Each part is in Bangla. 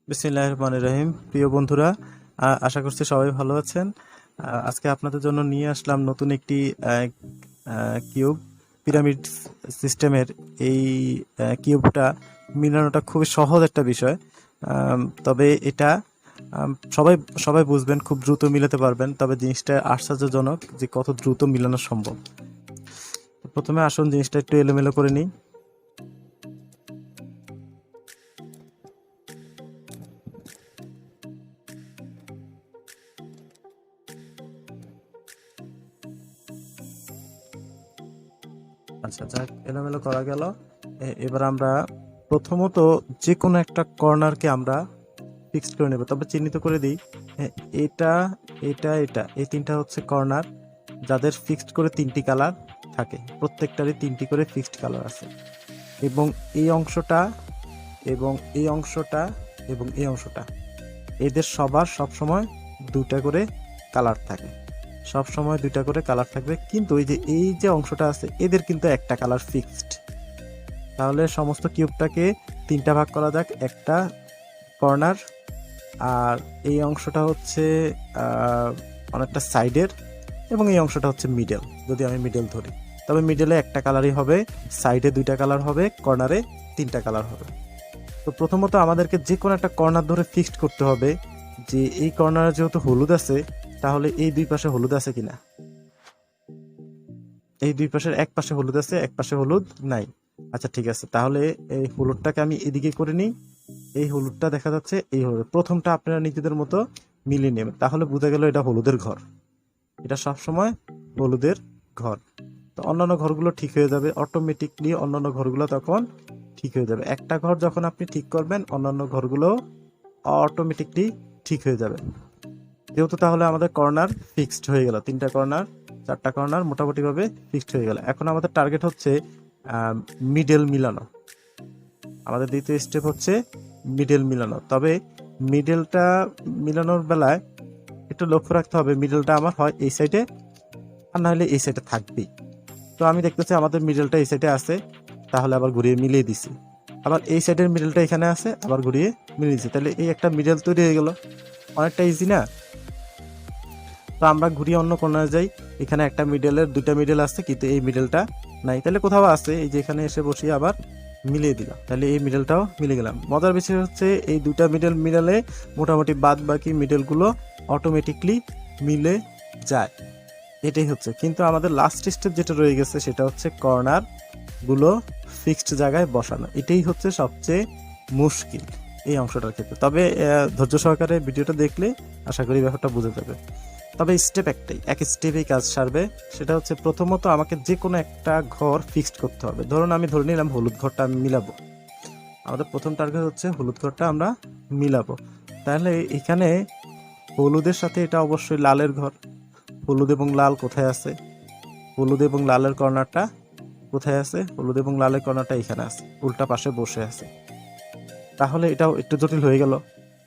বিসমিল্লাহির রহমানির রহিম। প্রিয় বন্ধুরা, আশা করছি সবাই ভালো আছেন। আজকে আপনাদের জন্য নিয়ে আসলাম নতুন একটি কিউব পিরামিড সিস্টেমের। এই কিউবটা মিলানোটা খুবই সহজ একটা বিষয়, তবে এটা সবাই সবাই বুঝবেন, খুব দ্রুত মিলাতে পারবেন। তবে জিনিসটা আশ্চর্যজনক যে কত দ্রুত মিলানো সম্ভব। প্রথমে আসুন জিনিসটা একটু এলোমেলো করে নিই। আচ্ছা, যাক, এলোমেলো করা গেল। এবার আমরা প্রথমত যে কোনো একটা কর্নারকে আমরা ফিক্সড করে নেব, তবে চিহ্নিত করে দিই। এটা এটা এটা এই তিনটা হচ্ছে কর্নার, যাদের ফিক্সড করে তিনটি কালার থাকে। প্রত্যেকটারই তিনটি করে ফিক্সড কালার আছে, এবং এই অংশটা এবং এই অংশটা এবং এই অংশটা, এদের সবার সবসময় দুটা করে কালার থাকে। সব সময় দুইটা করে কালার থাকবে, কিন্তু এই যে অংশটা আছে এদের কিন্তু একটা কালার ফিক্সড। তাহলে সমস্ত কিউবটাকে তিনটা ভাগ করা যাক। একটা কর্নার, আর এই অংশটা হচ্ছে অনেকটা সাইডের, এবং এই অংশটা হচ্ছে মিডল। যদি আমি মিডল ধরি, তবে মিডলে একটা কালারই হবে, সাইডে দুইটা কালার হবে, কর্নারে তিনটা কালার হবে। তো প্রথমত আমাদেরকে যে কোনো একটা কর্নার ধরে ফিক্সড করতে হবে যে এই কর্নারে যেহেতু হলুদ আছে, তাহলে এই দুই পাশে হলুদ আছে কিনা। এই দুই পাশের এক পাশে হলুদ আছে, এক পাশে হলুদ নাই। আচ্ছা, ঠিক আছে, তাহলে এই হলুদটাকে আমি এদিকে করে নিই। এই হলুদটা দেখা যাচ্ছে, এই হলুদ প্রথমটা আপনারা নিজেদের মতো মিলিয়ে নেবেন, তাহলে বোঝা গেল এটা হলুদের ঘর। এটা সবসময় হলুদের ঘর। তো অন্যান্য ঘরগুলো ঠিক হয়ে যাবে অটোমেটিকলি, অন্যান্য ঘরগুলো তখন ঠিক হয়ে যাবে। একটা ঘর যখন আপনি ঠিক করবেন, অন্যান্য ঘরগুলো অটোমেটিকলি ঠিক হয়ে যাবে। যেহেতু তাহলে আমাদের কর্নার ফিক্সড হয়ে গেল, তিনটা কর্নার, চারটা কর্নার মোটামুটি ভাবে ফিক্সড হয়ে গেল। এখন আমাদের টার্গেট হচ্ছে মিডল মিলানো। আমাদের দ্বিতীয় স্টেপ হচ্ছে মিডল মিলানো। তবে মিডলটা মিলানোর বেলায় একটু লক্ষ্য রাখতে হবে, মিডলটা আমার হয় এই সাইডে, আর না হলে এই সাইডে থাকবেই। তো আমি দেখতেছি আমাদের মিডলটা এই সাইডে আছে, তাহলে আবার ঘুরিয়ে মিলিয়ে দিছি। আবার এই সাইডের মিডলটা এখানে আছে, আবার ঘুরিয়ে মিলিয়ে দিছি। তাহলে এই একটা মিডল তৈরি হয়ে গেল। অনেকটা ইজি না? তো আমরা ঘুরিয়ে অন্য কর্নারে যাই। এখানে একটা মিডলের দুইটা মিডল আছে, কিন্তু এই মিডলটা নাই। তাহলে কোথাও আছে, এই যে এখানে এসে বসিয়ে আবার মিলিয়ে দিলাম, তাহলে এই মিডলটাও মিলে গেলাম। মজার বিষয় হচ্ছে এই দুইটা মিডল মিলালে মোটামুটি বাদ বাকি মিডলগুলো অটোমেটিকলি মিলে যায়। এটাই হচ্ছে, কিন্তু আমাদের লাস্ট স্টেপ যেটা রয়ে গেছে সেটা হচ্ছে কর্নার গুলো ফিক্সড জায়গায় বসানো। এটাই হচ্ছে সবচেয়ে মুশকিল এই অংশটার ক্ষেত্রে। তবে ধৈর্য সহকারে ভিডিওটা দেখলে আশা করি ব্যাপারটা বুঝে যাবে। তবে স্টেপ একটাই, এক স্টেপেই কাজ সারবে। সেটা হচ্ছে প্রথমত আমাকে যে কোনো একটা ঘর ফিক্সড করতে হবে। ধরুন আমি ধরে নিলাম হলুদ ঘরটা আমি মিলাবো। আমাদের প্রথম টার্গেট হচ্ছে হলুদ ঘরটা আমরা মিলাবো। তাহলে এখানে হলুদের সাথে এটা অবশ্যই লালের ঘর। হলুদ এবং লাল কোথায় আছে? হলুদ এবং লালের কর্নারটা কোথায় আছে? হলুদ এবং লালের কর্নারটা এখানে আছে, উল্টা পাশে বসে আছে। তাহলে এটাও একটু জটিল হয়ে গেল।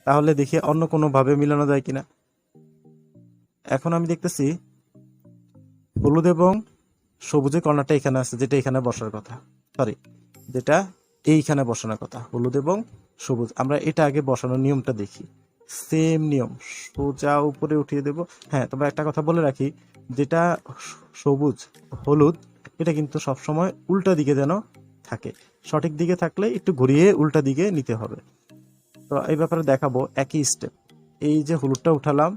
তাহলে দেখি অন্য কোনো ভাবে মিলানো যায় কিনা। এখন আমি দেখতেছি হলুদ এবং সবুজের কর্নারটা এখানে আছে, যেটা এখানে বসার কথা, সরি, যেটা এইখানে বসানোর কথা। হলুদ এবং সবুজ, আমরা এটা আগে বসানোর নিয়মটা দেখি। সেম নিয়ম, সোজা উপরে উঠিয়ে দেব। হ্যাঁ, তবে একটা কথা বলে রাখি, যেটা সবুজ হলুদ, এটা কিন্তু সবসময় উল্টা দিকে যেন থাকে। সঠিক দিকে থাকলে একটু ঘুরিয়ে উল্টা দিকে নিতে হবে। তো এই ব্যাপারে দেখাবো একই স্টেপ। এই যে হলুদটা উঠালাম,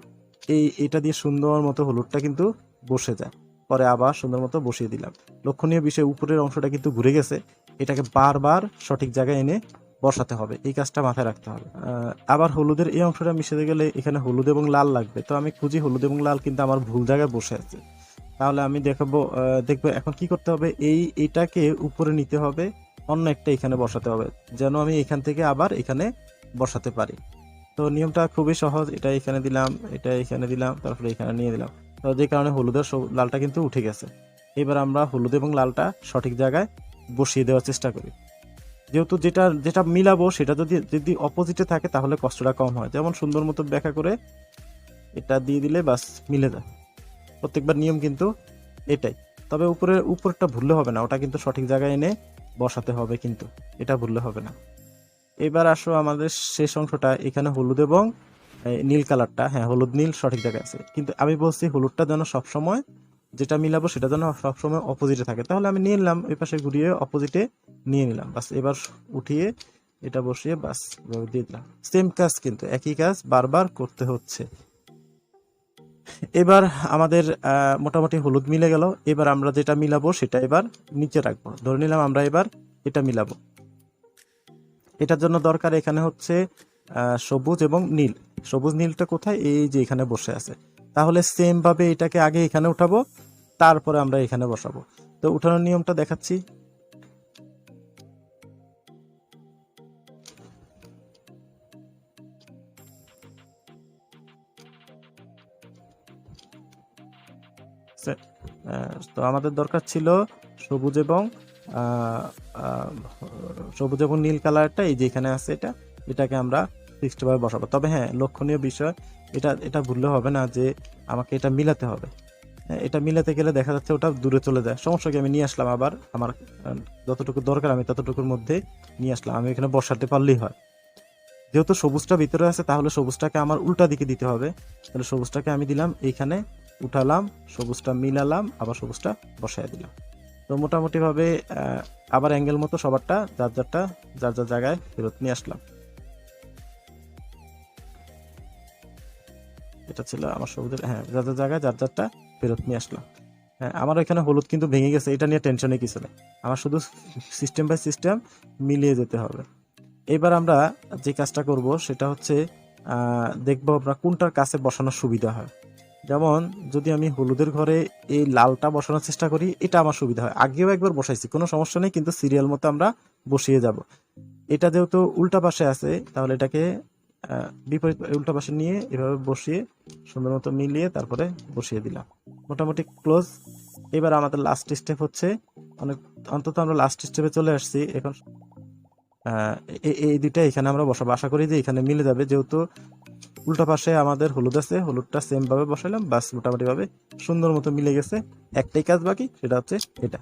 এটা দিয়ে সুন্দর মতো হলুদটা কিন্তু বসে যায়, পরে আবার সুন্দর মতো বসিয়ে দিলাম। লক্ষণীয় বিষয়, উপরের অংশটা কিন্তু ঘুরে গেছে, এটাকে বারবার সঠিক জায়গায় এনে বসাতে হবে। এই কাজটা মাথায় রাখতে হবে। আবার হলুদের এই অংশটা মিশে গেলে এখানে হলুদ এবং লাল লাগবে। তো আমি খুঁজি হলুদ এবং লাল, কিন্তু আমার ভুল জায়গায় বসে আছে। তাহলে আমি দেখবো এখন কি করতে হবে, এটাকে উপরে নিতে হবে, অন্য একটা এখানে বসাতে হবে, যেন আমি এখান থেকে আবার এখানে বসাতে পারি। তো নিয়মটা খুবই সহজ। এটা এখানে দিলাম, এটা এখানে দিলাম, তারপরে এখানে নিয়ে দিলাম। তো যে কারণে হলুদের লালটা কিন্তু উঠে গেছে। এবার আমরা হলুদ এবং লালটা সঠিক জায়গায় বসিয়ে দেওয়ার চেষ্টা করি। যেহেতু যেটা যেটা মিলাবো সেটা যদি যদি অপোজিটে থাকে, তাহলে কষ্টটা কম হয়। যেমন সুন্দর মতো ব্যাখ্যা করে এটা দিয়ে দিলে বাস মিলে যায়। প্রত্যেকবার নিয়ম কিন্তু এটাই। তবে উপরটা ভুললে হবে না, ওটা কিন্তু সঠিক জায়গায় এনে বসাতে হবে, কিন্তু এটা ভুললে হবে না। এবার আসো আমাদের শেষ অংশটা, এখানে হলুদ এবং নীল কালারটা, হ্যাঁ হলুদ নীল সঠিক জায়গায় আছে, কিন্তু আমি বলছি হলুদটা যেন সবসময় যেটা মিলাবো সেটা যেন সবসময় অপোজিটে থাকে। তাহলে আমি নিয়ে নিলাম ওই পাশে ঘুরিয়ে অপোজিটে নিয়ে নিলাম, বাস এবার উঠিয়ে এটা বসিয়ে বাস দিয়ে দিলাম। সেম কাজ, কিন্তু একই কাজ বারবার করতে হচ্ছে। এবার আমাদের মোটামুটি হলুদ মিলে গেল। এবার আমরা যেটা মিলাবো সেটা এবার নিচে রাখবো, ধরে নিলাম আমরা এবার এটা মিলাবো। এটার জন্য দরকার এখানে হচ্ছে সবুজ এবং নীল। সবুজ নীলটা কোথায়, এই যে এখানে বসে আছে। তাহলে সেম ভাবে এটাকে আগে এখানে উঠাবো, তারপরে আমরা এখানে বসাবো। তো উঠানোর নিয়মটা দেখাচ্ছি। তো আমাদের দরকার ছিল সবুজ এবং সবুজ এবং নীল কালারটা, এই যে এখানে আছে, এটাকে আমরা ফিক্সড ভাবে বসাবো। তবে হ্যাঁ, লক্ষণীয় বিষয়, এটা ভুললে হবে না যে আমাকে এটা মিলাতে হবে। এটা মিলাতে গেলে দেখা যাচ্ছে ওটা দূরে চলে যায়, সমস্যা কি, আমি নিয়ে আসলাম আবার আমার যতটুকু দরকার আমি ততটুকুর মধ্যে নিয়ে আসলাম, আমি এখানে বসাতে পারলেই হয়। যেহেতু সবুজটা ভিতরে আছে তাহলে সবুজটাকে আমার উল্টা দিকে দিতে হবে। তাহলে সবুজটাকে আমি দিলাম এইখানে, উঠালাম, সবুজটা মিলালাম, আবার সবুজটা বসায় দিলাম। তো মোটামুটি ভাবে আবার অ্যাঙ্গেল মতো সবারটা যার যার জায়গায় ফেরত নিয়ে আসলাম। এটা ছিল আমার সবুজের, হ্যাঁ যার জায়গায় যারটা ফেরত নিয়ে আসলাম। হ্যাঁ, আমার এখানে হলুদ কিন্তু ভেঙে গেছে, এটা নিয়ে টেনশনে কিছু নেই, আমার শুধু সিস্টেম বাই সিস্টেম মিলিয়ে যেতে হবে। এবার আমরা যে কাজটা করব সেটা হচ্ছে দেখবো আমরা কোনটার কাছে বসানোর সুবিধা হয়। যেমন যদি আমি হলুদের ঘরে এই লালটা বসানোর চেষ্টা করি, এটা আমার সুবিধা হয়, আগেও একবার বসাইছি, কোনো সমস্যা নেই, কিন্তু সিরিয়াল মতো আমরা বসিয়ে যাব। এটা যেহেতু উল্টা পাশে আছে তাহলে এটাকে বিপরীত উল্টা পাশে নিয়ে এভাবে বসিয়ে সুন্দর মতো মিলিয়ে তারপরে বসিয়ে দিলাম, মোটামুটি ক্লোজ। এবার আমাদের লাস্ট স্টেপ হচ্ছে, অন্তত আমরা লাস্ট স্টেপে চলে আসছি এখন। এই দুইটা এখানে আমরা বসাবো, আশা করি যে এখানে মিলে যাবে, যেহেতু উল্টা পাশে আমাদের হলুদ আছে, হলুদটা সেম ভাবে বসাইলাম, বাস মোটামুটি ভাবে সুন্দর মতো মিলে গেছে। একটাই কাজ বাকি, সেটা হচ্ছে এটা,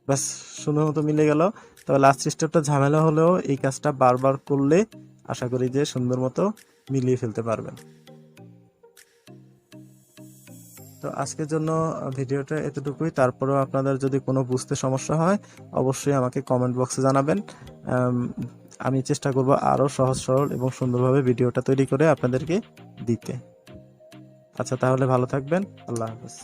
বাস সুন্দর মতো মিলে গেল। তবে লাস্ট স্টেপটা ঝামেলা হলেও এই কাজটা বারবার করলে আশা করি যে সুন্দর মতো মিলিয়ে ফেলতে পারবেন। তো আজকের জন্য ভিডিওটা এতটুকুই। তারপরেও আপনাদের যদি কোনো বুঝতে সমস্যা হয় অবশ্যই আমাকে কমেন্ট বক্সে জানাবেন, আমি চেষ্টা করব আরও সহজ সরল এবং সুন্দরভাবে ভিডিওটা তৈরি করে আপনাদেরকে দিতে। আচ্ছা, তাহলে ভালো থাকবেন, আল্লাহ হাফেজ।